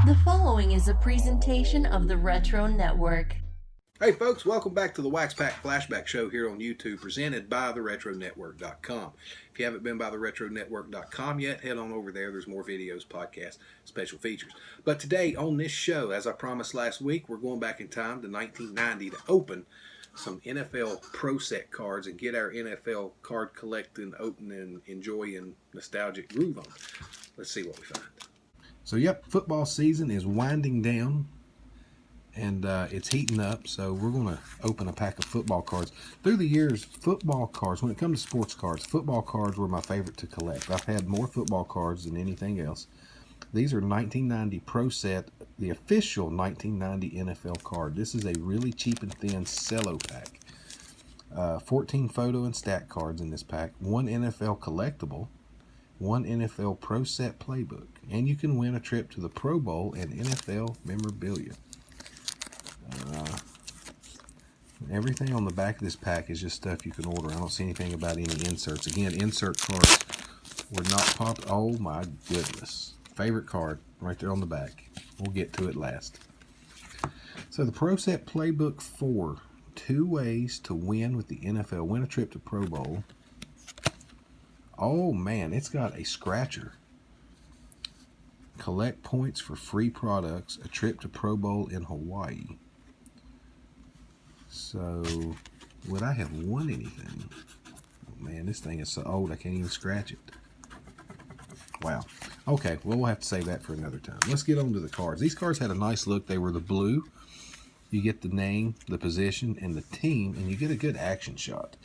The following is a presentation of the Retro Network. Hey folks, welcome back to the Wax Pack Flashback show here on YouTube, presented by the RetroNetwork.com. If you haven't been by the RetroNetwork.com yet, head on over there. There's more videos, podcasts, special features. But today on this show, as I promised last week, we're going back in time to 1990 to open some NFL Pro Set cards and get our NFL card collecting, opening, enjoying, nostalgic groove on. Let's see what we find. So, yep, football season is winding down, and it's heating up, so we're going to open a pack of football cards. Through the years, football cards, when it comes to sports cards, football cards were my favorite to collect. I've had more football cards than anything else. These are 1990 Pro Set, the official 1990 NFL card. This is a really cheap and thin cello pack. 14 photo and stat cards in this pack, one NFL collectible, one NFL Pro Set playbook, and you can win a trip to the Pro Bowl and NFL memorabilia. Everything on the back of this pack is just stuff you can order. I don't see anything about any inserts. Again, insert cards were not popped. Oh my goodness. Favorite card right there on the back. We'll get to it last. So the Pro Set Playbook 4. 2 ways to win with the NFL. Win a trip to Pro Bowl. Oh man, it's got a scratcher. Collect points for free products. A trip to Pro Bowl in Hawaii. So, would I have won anything? Oh man, this thing is so old I can't even scratch it. Wow. Okay, well, we'll have to save that for another time. Let's get on to the cards. These cards had a nice look. They were the blue. You get the name, the position, and the team, and you get a good action shot.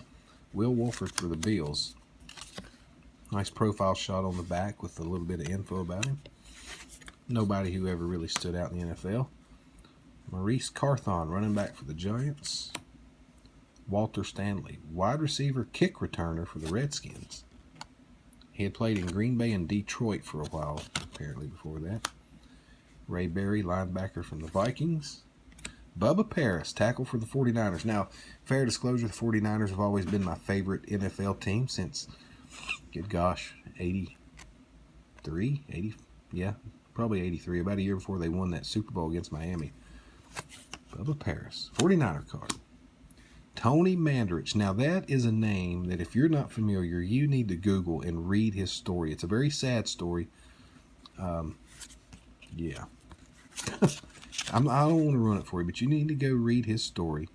Will Wolford for the Bills. Nice profile shot on the back with a little bit of info about him. Nobody who ever really stood out in the NFL. Maurice Carthon, running back for the Giants. Walter Stanley, wide receiver, kick returner for the Redskins. He had played in Green Bay and Detroit for a while, apparently before that. Ray Berry, linebacker from the Vikings. Bubba Paris, tackle for the 49ers. Now, fair disclosure, the 49ers have always been my favorite NFL team since, good gosh, 83, 80, yeah, probably 83, about a year before they won that Super Bowl against Miami. Bubba Paris, 49er card. Tony Mandarich. Now, that is a name that if you're not familiar, you need to Google and read his story. It's a very sad story. Yeah. I don't want to ruin it for you, but you need to go read his story.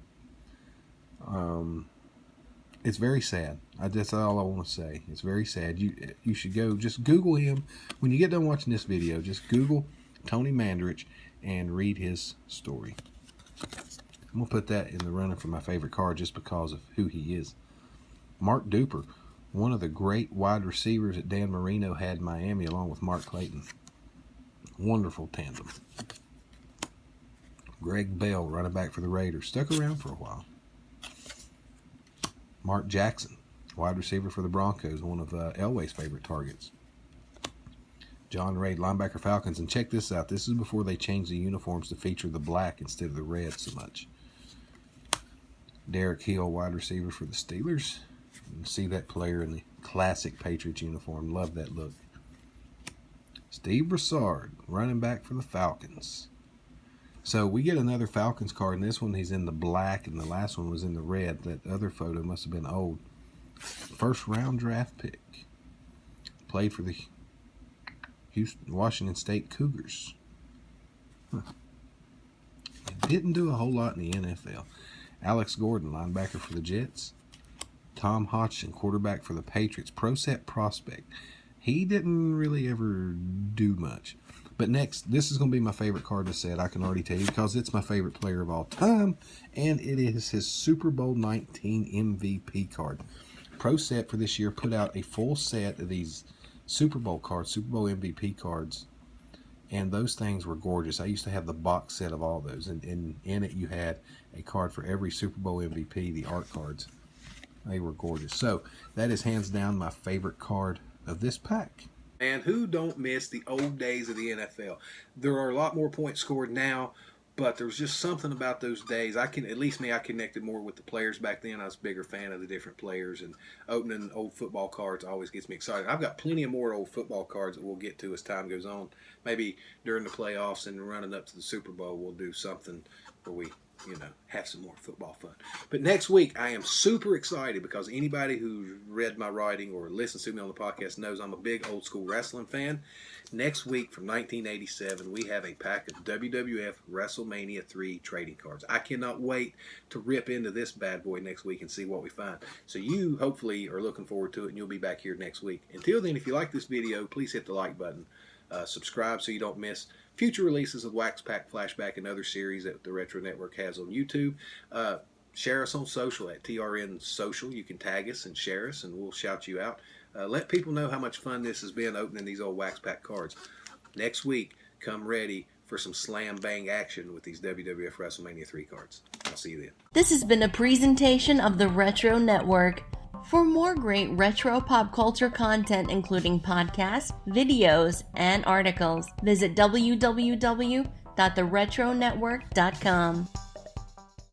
It's very sad. That's all I want to say. It's very sad. You should go, just Google him. When you get done watching this video, just Google Tony Mandarich and read his story. I'm going to put that in the running for my favorite card just because of who he is. Mark Duper, one of the great wide receivers that Dan Marino had in Miami along with Mark Clayton. Wonderful tandem. Greg Bell, running back for the Raiders, stuck around for a while. Mark Jackson, wide receiver for the Broncos, one of Elway's favorite targets. John Raid, linebacker Falcons, and check this out. This is before they changed the uniforms to feature the black instead of the red so much. Derek Hill, wide receiver for the Steelers. You can see that player in the classic Patriots uniform. Love that look. Steve Broussard, running back for the Falcons. So we get another Falcons card, and this one he's in the black, and the last one was in the red. That other photo must have been old. First round draft pick. Played for the Washington State Cougars. Didn't do a whole lot in the NFL. Alex Gordon, linebacker for the Jets. Tom Hodgson, quarterback for the Patriots. Pro Set prospect. He didn't really ever do much. But next, this is going to be my favorite card to set, I can already tell you, because it's my favorite player of all time, and it is his Super Bowl 19 MVP card. Pro Set for this year put out a full set of these Super Bowl cards, Super Bowl MVP cards, and those things were gorgeous. I used to have the box set of all those, and in it you had a card for every Super Bowl MVP, the art cards. They were gorgeous. So that is hands down my favorite card of this pack. And who don't miss the old days of the NFL? There are a lot more points scored now, but there was just something about those days. I connected more with the players back then. I was a bigger fan of the different players, and opening old football cards always gets me excited. I've got plenty of more old football cards that we'll get to as time goes on, maybe during the playoffs and running up to the Super Bowl, we'll do something where we, have some more football fun. But next week, I am super excited because anybody who's read my writing or listens to me on the podcast knows I'm a big old school wrestling fan. Next week from 1987, we have a pack of WWF WrestleMania 3 trading cards. I cannot wait to rip into this bad boy next week and see what we find. So you hopefully are looking forward to it, and you'll be back here next week. Until then, if you like this video, please hit the like button. Subscribe so you don't miss future releases of Wax Pack Flashback and other series that the Retro Network has on YouTube. Share us on social at TRN Social. You can tag us and share us, and we'll shout you out. Let people know how much fun this has been opening these old Wax Pack cards. Next week, come ready for some slam bang action with these WWF WrestleMania 3 cards. I'll see you then. This has been a presentation of the Retro Network. For more great retro pop culture content, including podcasts, videos, and articles, visit www.theretronetwork.com.